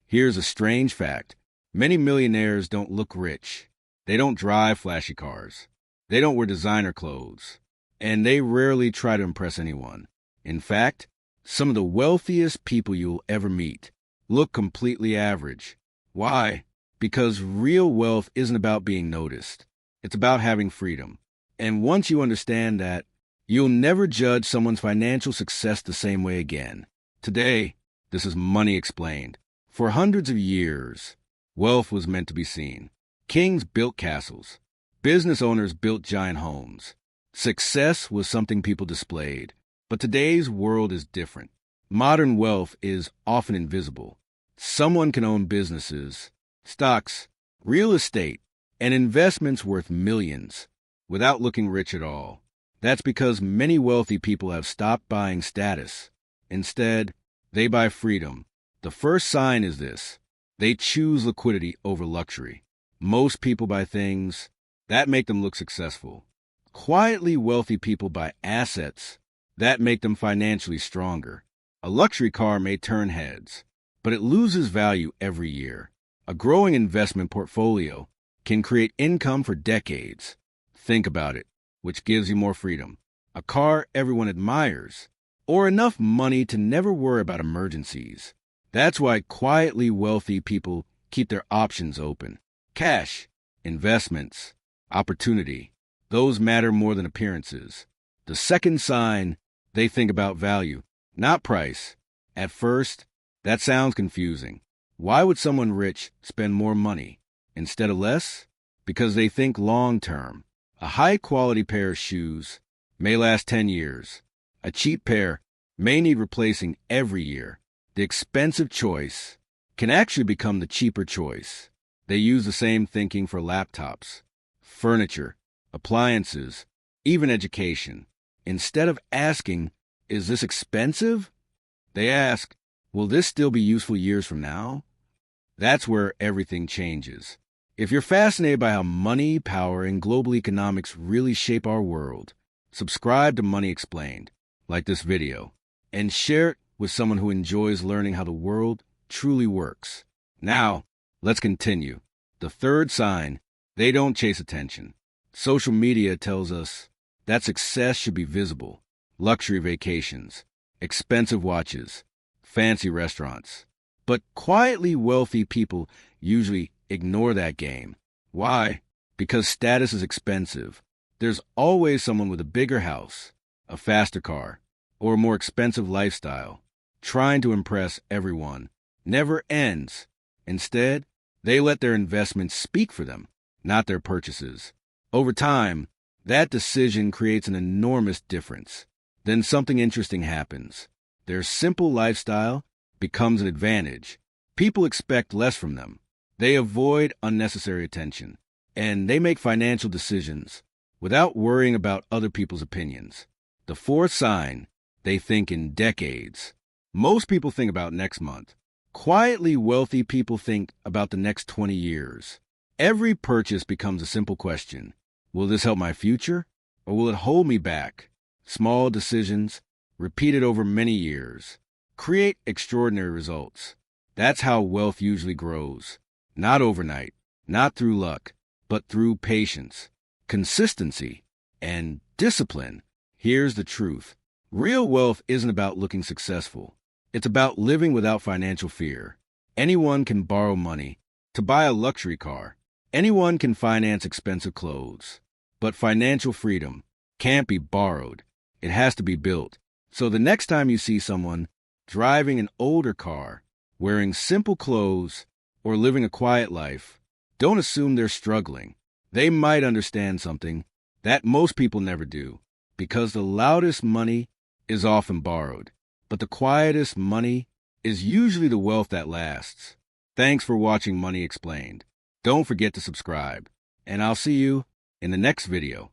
Here's a strange fact. Many millionaires don't look rich. They don't drive flashy cars. They don't wear designer clothes. And they rarely try to impress anyone. In fact, some of the wealthiest people you'll ever meet look completely average. Why? Because real wealth isn't about being noticed. It's about having freedom. And once you understand that, you'll never judge someone's financial success the same way again. Today, this is Money Explained. For hundreds of years, wealth was meant to be seen. Kings built castles. Business owners built giant homes. Success was something people displayed. But today's world is different. Modern wealth is often invisible. Someone can own businesses, stocks, real estate, and investments worth millions without looking rich at all. That's because many wealthy people have stopped buying status. Instead, they buy freedom. The first sign is this. They choose liquidity over luxury. Most people buy things that make them look successful. Quietly wealthy people buy assets that make them financially stronger. A luxury car may turn heads, but it loses value every year. A growing investment portfolio can create income for decades. Think about it. Which gives you more freedom? A car everyone admires, or enough money to never worry about emergencies? That's why quietly wealthy people keep their options open. Cash, investments, opportunity. Those matter more than appearances. The second sign, they think about value, not price. At first, that sounds confusing. Why would someone rich spend more money instead of less? Because they think long-term. A high-quality pair of shoes may last 10 years. A cheap pair may need replacing every year. The expensive choice can actually become the cheaper choice. They use the same thinking for laptops, furniture, appliances, even education. Instead of asking, "Is this expensive?" they ask, "Will this still be useful years from now?" That's where everything changes. If you're fascinated by how money, power, and global economics really shape our world, subscribe to Money Explained, like this video, and share it with someone who enjoys learning how the world truly works. Now, let's continue. The third sign, they don't chase attention. Social media tells us that success should be visible. Luxury vacations, expensive watches, fancy restaurants. But quietly wealthy people usually ignore that game. Why? Because status is expensive. There's always someone with a bigger house, a faster car, or a more expensive lifestyle. Trying to impress everyone never ends. Instead, they let their investments speak for them, not their purchases. Over time, that decision creates an enormous difference. Then something interesting happens. Their simple lifestyle becomes an advantage. People expect less from them. They avoid unnecessary attention, and they make financial decisions without worrying about other people's opinions. The fourth sign, they think in decades. Most people think about next month. Quietly wealthy people think about the next 20 years. Every purchase becomes a simple question. Will this help my future, or will it hold me back? Small decisions, repeated over many years, create extraordinary results. That's how wealth usually grows. Not overnight, not through luck, but through patience, consistency, and discipline. Here's the truth. Real wealth isn't about looking successful. It's about living without financial fear. Anyone can borrow money to buy a luxury car. Anyone can finance expensive clothes. But financial freedom can't be borrowed. It has to be built. So the next time you see someone driving an older car, wearing simple clothes, or living a quiet life, don't assume they're struggling. They might understand something that most people never do, because the loudest money is often borrowed, but the quietest money is usually the wealth that lasts. Thanks for watching Money Explained. Don't forget to subscribe, and I'll see you in the next video.